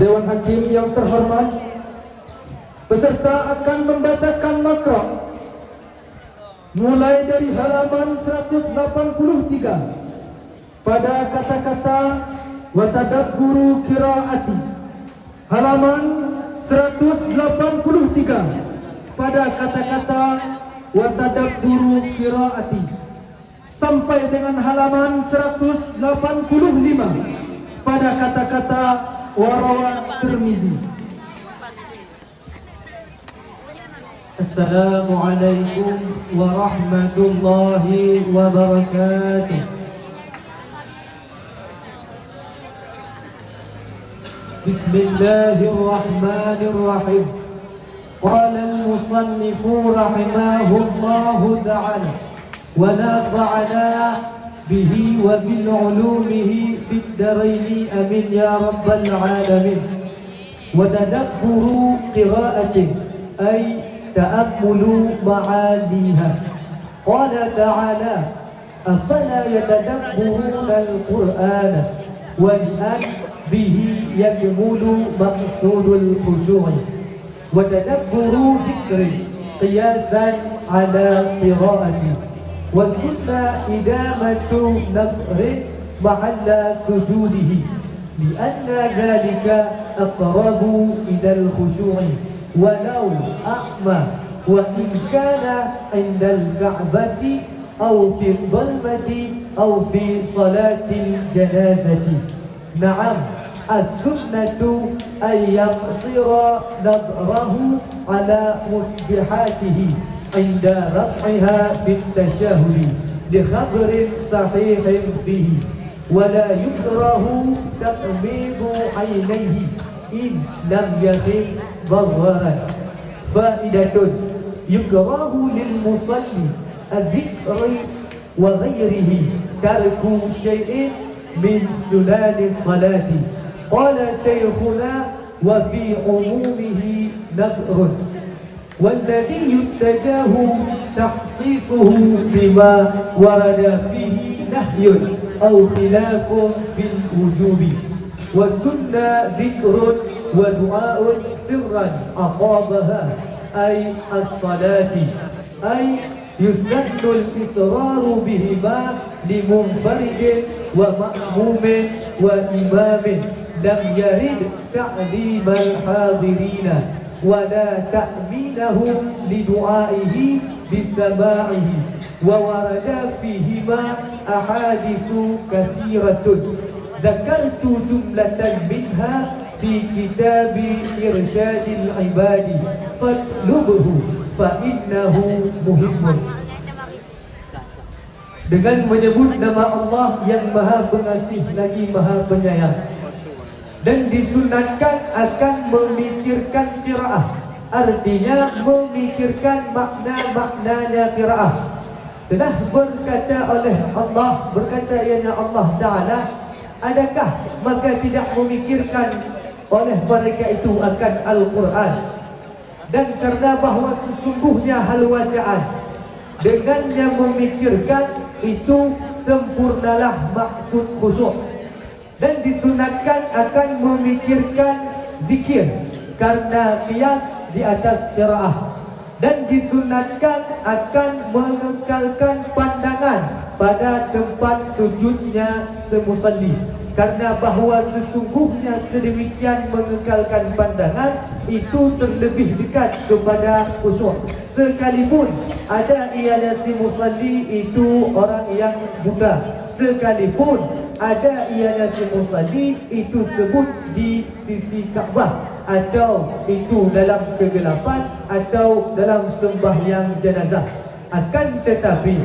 Dewan Hakim yang terhormat, peserta akan membacakan makhraj mulai dari halaman 183 pada kata-kata wa tadabburu qiraati, halaman 183 pada kata-kata wa tadabburu qiraati, sampai dengan halaman 185 pada kata-kata warawa Tirmizi. Assalamualaikum warahmatullahi wabarakatuh. Bismillahirrahmanirrahim. Qala al-musannif rahimahullahu ta'ala wa nafa'ana bihi wa bil ulumihi fid daraini amin ya rabbal alamin. Wa tadabburu qira'atihi ay ta'ammulu ma'aniha. Qala ta'ala afala yatadabburuna al-Qur'ana wa li'an bihi yakmulu maqsudul khushu'i wa tadabburu dhikri qiyasan ala qira'ati wa sunnah idamatu nafri mahalla sujudihi li'anna dhalika aqrabu ila al-khushu'i walau a'ma wa in kana 'inda al-ka'bati aw fi dhalmati aw fi salati al-janazati. Na'am, as-sunnatu ay yaqsira nadrahu ala musbihatihi 'inda raf'iha fit tashahhud li khabrin sahihin fihi wa la yukrahu taqmidu 'ainayhi in lam yakhif ضررا. فائدة يكره للمصلي الذكر وغيره ترك شيء من سنن الصلاة. قال شيخنا وفي عمومه نذر والذي يتجاه تخصيصه بما ورد فيه نهي أو خلاف في الوجوب. والسنة ذكر ودعاء سرا أقابها أي الصلاة أي يسن الإصرار بهما لمنفرد ومأموم وإمام لم يرد تعليم الحاضرين ولا تأمينهم لدعائه بسماعه. وورد فيهما أحاديث كثيرة ذكرت جملة منها في كتاب إرشاد العباد فاطلبه فإنه مهم. Dengan menyebut nama Allah yang Maha Pengasih lagi Maha Penyayang, dan disunatkan akan memikirkan qiraah, artinya memikirkan makna-maknanya qiraah. Telah berkata oleh Allah, berkata ianya Allah Ta'ala, adakah maka tidak memikirkan oleh mereka itu akan Al-Quran? Dan karena bahawa sesungguhnya hal wajaan, dengannya memikirkan itu sempurnalah maksud khusyuk. Dan disunatkan akan memikirkan zikir karena qiyas di atas qiraah. Dan disunatkan akan mengekalkan pandangan pada tempat sujudnya semusalli, karena bahawa sesungguhnya sedemikian mengekalkan pandangan itu terlebih dekat kepada khusyuk. Sekalipun ada ialah si musalli itu orang yang buta, sekalipun ada ialah si musalli itu sebut di sisi Kaabah, atau itu dalam kegelapan, atau dalam sembahyang jenazah. Akan tetapi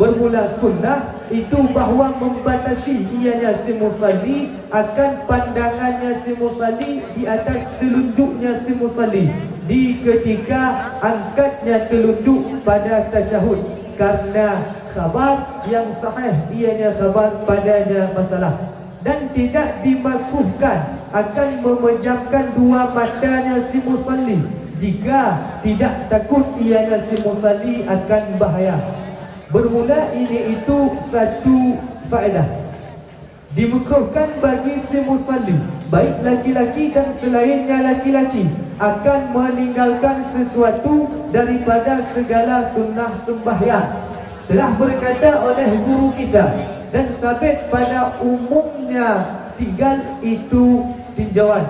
bermula sunnah itu bahawa membatasi ianya si musalli akan pandangannya si musalli di atas telunjuknya si musalli di ketika angkatnya telunjuk pada tasyahud, karena khabar yang sahih ianya khabar padanya masalah. Dan tidak dimakruhkan akan memejamkan dua matanya si musalli jika tidak takut ianya si musalli akan bahaya. Bermula ini itu satu faedah. Dimakruhkan bagi si musalli baik laki-laki dan selainnya laki-laki, akan meninggalkan sesuatu daripada segala sunnah sembahyang. Telah berkata oleh guru kita dan sabit pada umumnya tinggal itu tinjauan.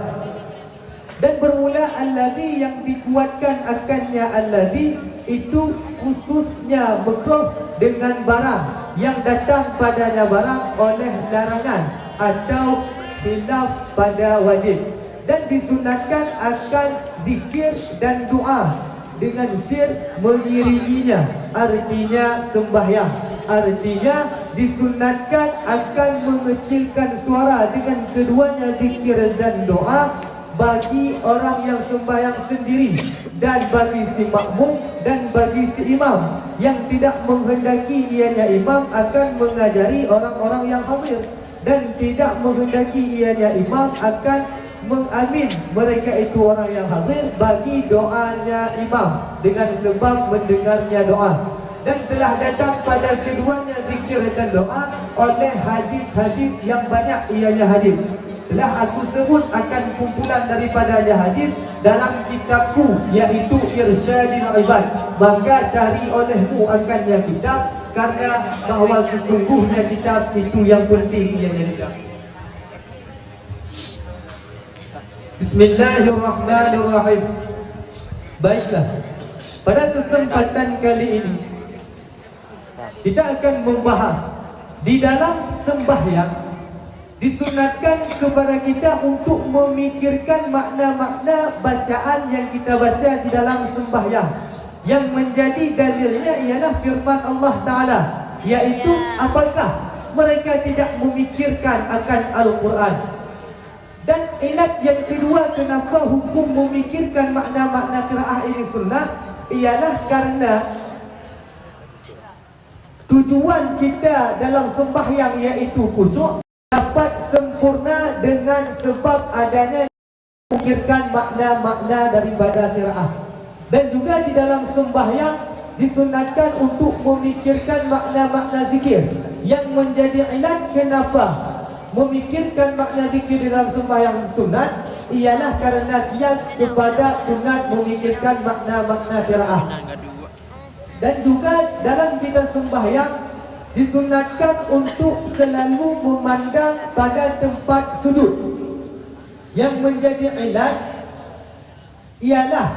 Dan bermula alladhi yang dikuatkan akannya alladhi itu khususnya makruh dengan barang yang datang padanya barang oleh larangan atau khilaf pada wajib, dan disunatkan akan zikir dan doa dengan sir mengiringinya, artinya sembahyang. Artinya disunatkan akan mengecilkan suara dengan keduanya zikir dan doa bagi orang yang sembahyang sendiri, dan bagi si makmum dan bagi si imam yang tidak menghendaki ianya imam akan mengajari orang-orang yang hadir, dan tidak menghendaki ianya imam akan mengamin mereka itu orang yang hadir bagi doanya imam dengan sebab mendengarnya doa. Dan telah datang pada keduanya zikir dan doa oleh hadis-hadis yang banyak ianya hadis. Telah aku sebut akan kumpulan daripadanya hadis dalam kitabku, iaitu Irsyadil Ibad. Maka cari olehmu akannya kitab, karena bahawa sesungguhnya kitab itu yang penting ianya kitab. Bismillahirrahmanirrahim. Baiklah, pada kesempatan kali ini kita akan membahas di dalam sembahyang disunatkan kepada kita untuk memikirkan makna-makna bacaan yang kita baca di dalam sembahyang. Yang menjadi dalilnya ialah firman Allah Ta'ala, iaitu apakah mereka tidak memikirkan akan Al-Quran. Dan ilat yang kedua kenapa hukum memikirkan makna-makna qiraah ini sunnah ialah karena tujuan kita dalam sembahyang iaitu khusyuk dapat sempurna dengan sebab adanya memikirkan makna-makna daripada qiraah. Dan juga di dalam sembahyang disunatkan untuk memikirkan makna-makna zikir, yang menjadi ilat kenapa memikirkan makna zikir dalam sembahyang sunat ialah karena kias kepada sunat memikirkan makna-makna qiraah. Dan juga dalam kita sembahyang disunatkan untuk selalu memandang pada tempat sudut. Yang menjadi ilat ialah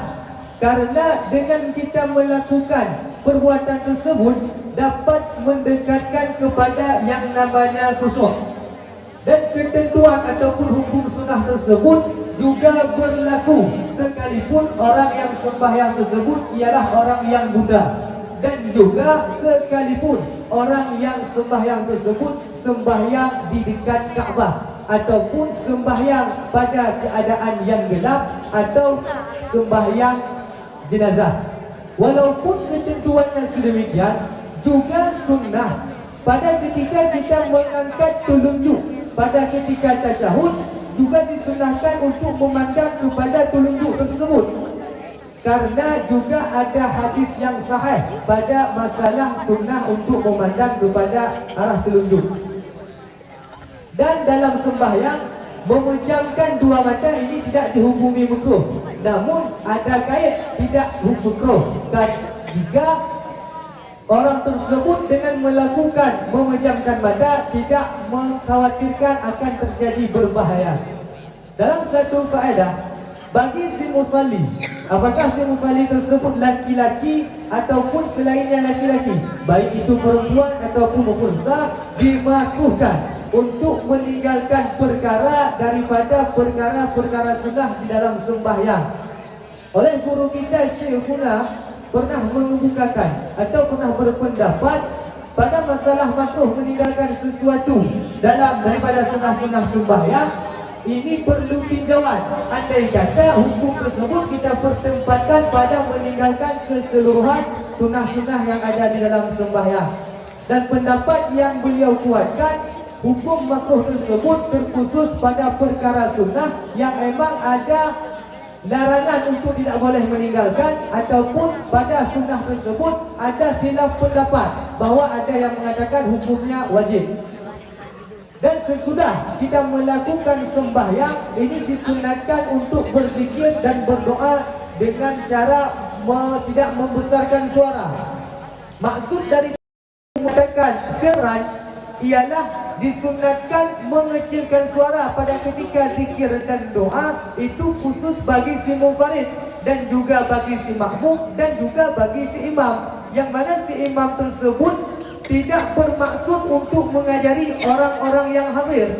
karena dengan kita melakukan perbuatan tersebut dapat mendekatkan kepada yang namanya khusyuk. Dan ketentuan ataupun hukum sunnah tersebut juga berlaku sekalipun orang yang sembahyang tersebut ialah orang yang Buddha, dan juga sekalipun orang yang sembahyang tersebut sembahyang di dekat Kaabah, ataupun sembahyang pada keadaan yang gelap, atau sembahyang jenazah. Walaupun ketentuannya sedemikian, juga sunnah pada ketika kita mengangkat telunjuk pada ketika tasyahud juga disunahkan untuk memandang kepada telunjuk tersebut, karena juga ada hadis yang sahih pada masalah sunnah untuk memandang kepada arah telunjuk. Dan dalam sembahyang memejamkan dua mata ini tidak dihukumi makruh, namun ada kait tidak makruh jika orang tersebut dengan melakukan memejamkan mata tidak mengkhawatirkan akan terjadi berbahaya. Dalam satu faedah bagi si musalli, apakah si musalli tersebut laki-laki ataupun selainnya laki-laki, baik itu perempuan ataupun unsa, dimakruhkan untuk meninggalkan perkara daripada perkara-perkara sunnah di dalam sembahyang. Oleh guru kita Syekhuna pernah mengemukakan atau pernah berpendapat pada masalah makruh meninggalkan sesuatu dalam daripada sunnah-sunnah sembahyang ini perlu tinjauan. Andai kata hukum tersebut kita pertempatkan pada meninggalkan keseluruhan sunnah-sunnah yang ada di dalam sembahyang. Dan pendapat yang beliau kuatkan, hukum makruh tersebut terkhusus pada perkara sunnah yang memang ada larangan untuk tidak boleh meninggalkan, ataupun pada sunnah tersebut ada khilaf pendapat bahawa ada yang mengatakan hukumnya wajib. Dan sesudah kita melakukan sembahyang, ini disunatkan untuk berzikir dan berdoa dengan cara tidak membesarkan suara. Maksud dari mengatakan sirran ialah disunatkan mengecilkan suara pada ketika zikir dan doa, itu khusus bagi si munfarid dan juga bagi si makmum dan juga bagi si imam, yang mana si imam tersebut tidak bermaksud untuk mengajari orang-orang yang hadir,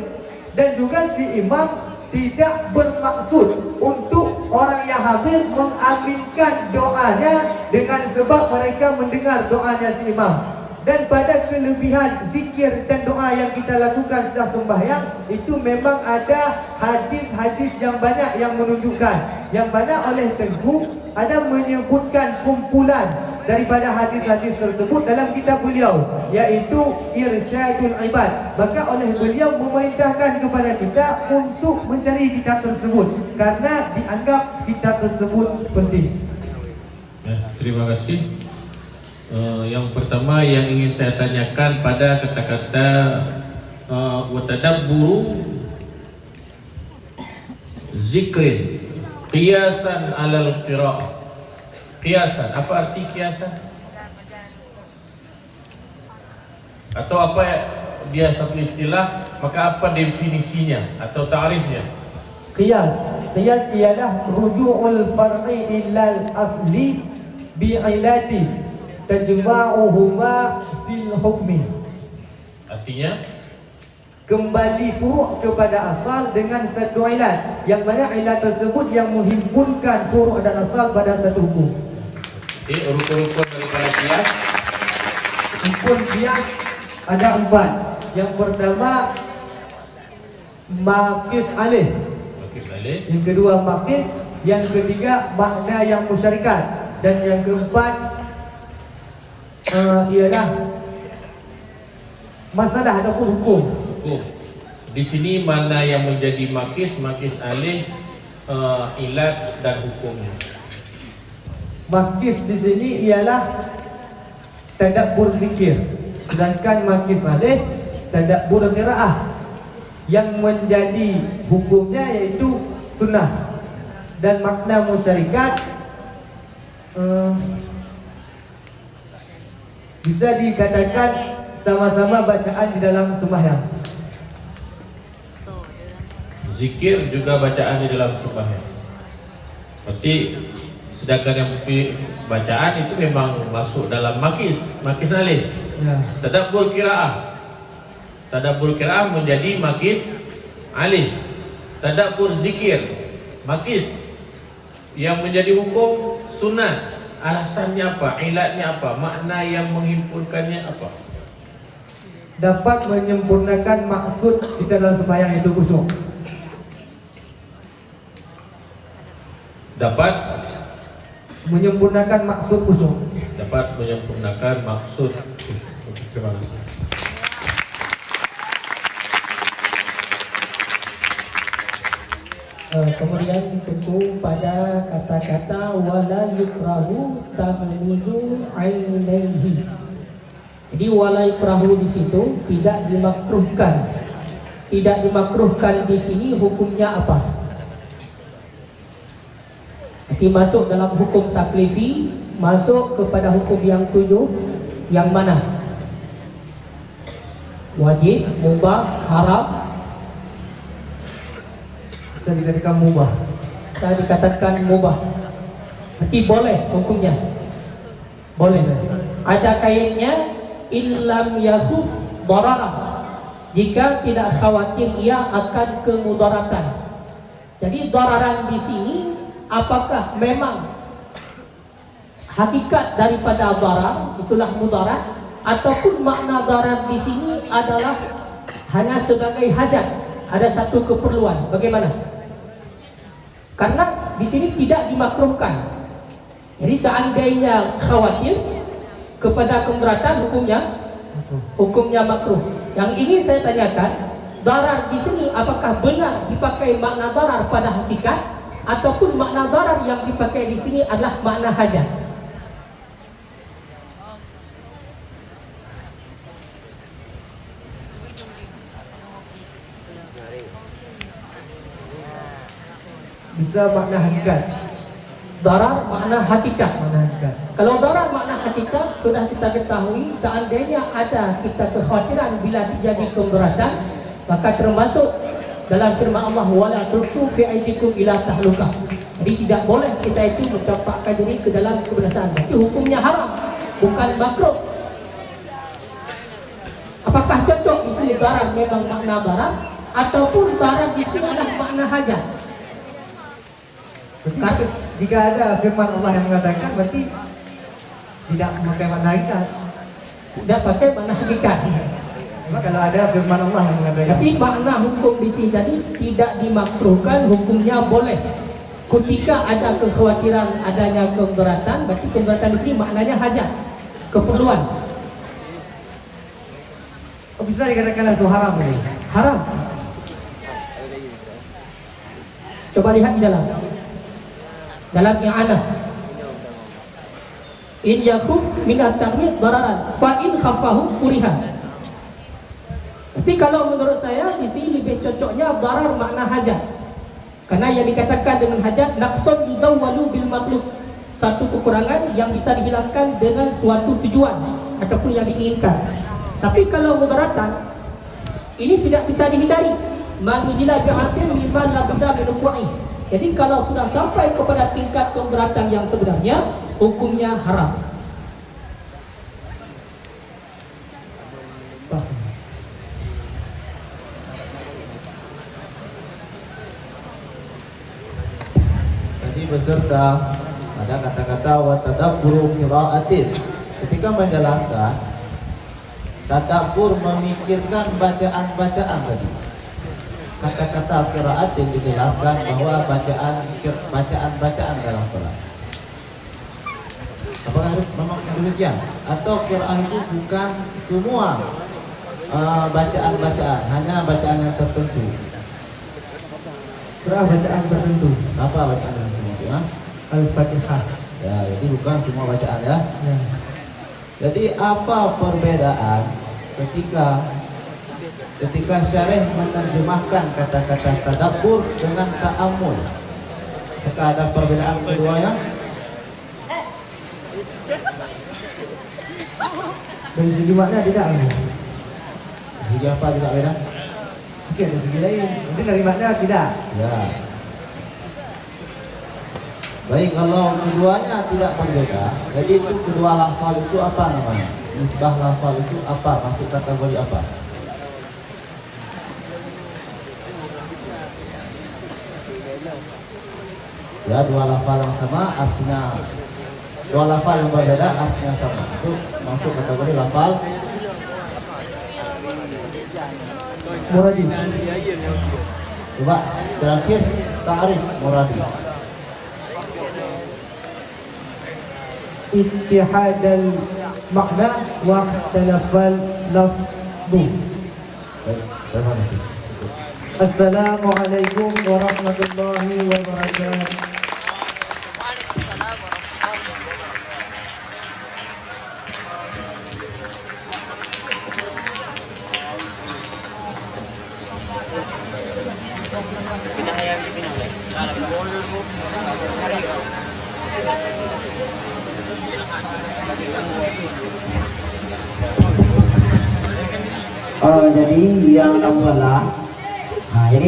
dan juga si imam tidak bermaksud untuk orang yang hadir mengaminkan doanya dengan sebab mereka mendengar doanya si imam. Dan pada kelebihan zikir dan doa yang kita lakukan setelah sembahyang, itu memang ada hadis-hadis yang banyak yang menunjukkan, yang mana oleh Tengku ada menyebutkan kumpulan daripada hadis-hadis tersebut dalam kitab beliau, yaitu Irsyadul Ibad. Maka oleh beliau memerintahkan kepada kita untuk mencari kitab tersebut karena dianggap kitab tersebut penting. Terima kasih. Yang pertama yang ingin saya tanyakan pada kata-kata watadabburu zikrin qiyasan alal qira'ah. Qiyasan, apa arti qiyasan? Atau apa dia satu istilah, maka apa definisinya atau ta'rifnya? Qiyas ialah ruju'ul far'i ilal asli bi'ilati tajma'uhuma fil hukmi. Artinya kembali furu' kepada asal dengan satu ilat, yang mana ilat tersebut yang menghimpunkan furu' dan asal pada satu hukum. jadi rukun-rukun daripada qiyas. Rukun qiyas ada 4. Yang pertama maqis alih, Okey, salih. yang kedua maqis, yang ketiga makna yang musyarikat, dan yang keempat ialah masalah ataupun hukum. Di sini mana yang menjadi makis alih, ilat dan hukumnya. Makis di sini ialah tadabbur zikir, sedangkan makis alih tadabbur qiraah. Yang menjadi hukumnya yaitu sunnah, dan makna musyarikat bisa dikatakan sama-sama bacaan di dalam sembahyang. Zikir juga bacaan di dalam sembahyang. Seperti sedangkan yang bacaan itu memang masuk dalam makis alih. Ya. Tadabbur qiraah menjadi makis alih. Tadabbur zikir makis, yang menjadi hukum sunat. Alasannya apa? Ilatnya apa? Makna yang menghimpunkannya apa? Dapat menyempurnakan maksud kita dalam sembahyang itu khusyuk. Dapat Menyempurnakan maksud khusyuk. menyempurnakan maksud. Terima kasih. Kemudian tentu pada kata-kata wala yukrahu tamyizu ainaihi. Jadi wala yukrahu di situ tidak dimakruhkan. Tidak dimakruhkan di sini hukumnya apa? Nanti masuk dalam hukum taklifi, masuk kepada hukum yang 7, yang mana? Wajib, mubah, haram. Bisa dikatakan mubah. Saya dikatakan mubah. Nanti boleh hukumnya. Boleh. Ada kaitnya illam yakhuf dararah. Jika tidak khawatir ia akan kemudaratan. Jadi dararan di sini apakah memang hakikat daripada darar itulah mudarat, ataupun makna darar di sini adalah hanya sebagai hajat, ada satu keperluan. Bagaimana? Karena di sini tidak dimakruhkan. Jadi seandainya khawatir kepada kemudaratan, hukumnya makruh. Yang ingin saya tanyakan, darar di sini apakah benar dipakai makna darar pada hakikat, ataupun makna darar yang dipakai di sini adalah makna hajat? Za makna hakikat. Darar makna hakikat. Makna hakikat. Kalau darar makna hakikat, sudah kita ketahui seandainya ada kita kekhawatiran bila terjadi keberatan, maka termasuk dalam firman Allah, wala tulqu fi aydikum ila tahlukah. Jadi tidak boleh kita itu mencampakkan diri ke dalam kebinasaan. Tapi hukumnya haram, bukan makruh. Apakah cocok di sini darar memang makna darar, ataupun darar di sini adalah makna hajat? Berarti jika ada firman Allah yang mengatakan, berarti tidak memakai makna hakikat. Tidak pakai makna hakikat. Cuma kalau ada firman Allah yang mengatakan, Tapi makna hukum di sini tadi tidak dimakruhkan, hukumnya boleh. Ketika ada kekhawatiran adanya keberatan, berarti keberatan di sini maknanya hajat, keperluan. oh, bisa dikatakan itu haram ini. Haram. Coba lihat di dalam i'anah. In yakuf min at-ta'mid dararan fa in khafahu kuriha. Tapi kalau menurut saya di sini lebih cocoknya darar makna hajat. Karena yang dikatakan dengan hajat naqsun yuzawwalu bil matlub, satu kekurangan yang bisa dihilangkan dengan suatu tujuan ataupun yang diinginkan. Tapi kalau mudaratan ini tidak bisa dihindari. Man mujila bi'atin mimman la budda min wuqu'i. Jadi kalau sudah sampai kepada tingkat keberatan yang sebenarnya, hukumnya haram. Tadi beserta ada kata-kata wa tadabburu qiraatin. Ketika menjelaskan tadabbur memikirkan bacaan-bacaan tadi. Kata-kata qiraat yang dijelaskan bahwa bacaan dalam salat. Apakah memang demikian? Atau qiraat itu bukan semua bacaan-bacaan, hanya bacaan yang tertentu? Surah bacaan tertentu. Apa bacaan yang tertentu? Al-Fatihah. Ya, jadi bukan semua bacaan ya. Ya. Jadi apa perbedaan ketika syarih menerjemahkan kata-kata tadabbur dengan ta'ammul? Apakah ada perbedaan keduanya? Dari segi makna tidak. Jadi apa juga beda? Oke, dari segi lain. Mungkin dari makna tidak. Ya. Baik, kalau keduanya tidak berbeda, jadi itu kedua lafal itu apa namanya? Nisbah lafal itu apa? Masuk kategori apa? Ya, dua lafal yang sama artinya, dua lafal yang berbeda artinya sama. Itu masuk kategori lafal Muradi. Coba terakhir ta'rif muradi. Ittihadal makna wa ikhtilafal lafzu. Baik, terima kasih. Assalamualaikum warahmatullahi wabarakatuh. Jadi yang 6 salah. Nah, ini